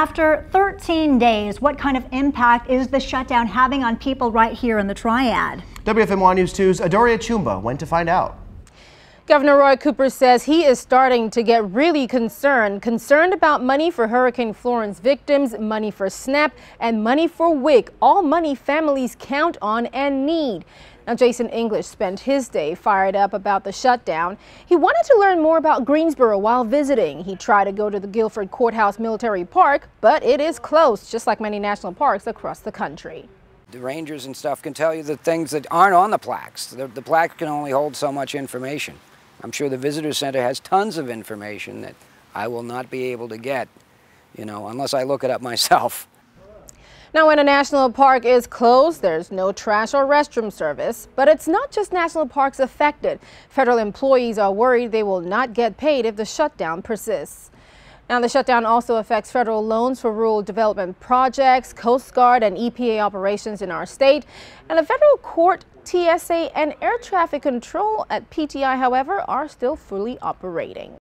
After 13 days, what kind of impact is the shutdown having on people right here in the Triad? WFMY News 2's Adoria Chumba went to find out. Governor Roy Cooper says he is starting to get really concerned about money for Hurricane Florence victims, money for SNAP, and money for WIC, all money families count on and need. Now, Jason English spent his day fired up about the shutdown. He wanted to learn more about Greensboro while visiting. He tried to go to the Guilford Courthouse Military Park, but it is closed, just like many national parks across the country. The rangers and stuff can tell you the things that aren't on the plaques. The plaque can only hold so much information. I'm sure the visitor center has tons of information that I will not be able to get, unless I look it up myself. Now, when a national park is closed, there's no trash or restroom service. But it's not just national parks affected. Federal employees are worried they will not get paid if the shutdown persists. Now, the shutdown also affects federal loans for rural development projects, Coast Guard and EPA operations in our state. And the federal court, TSA, and air traffic control at PTI, however, are still fully operating.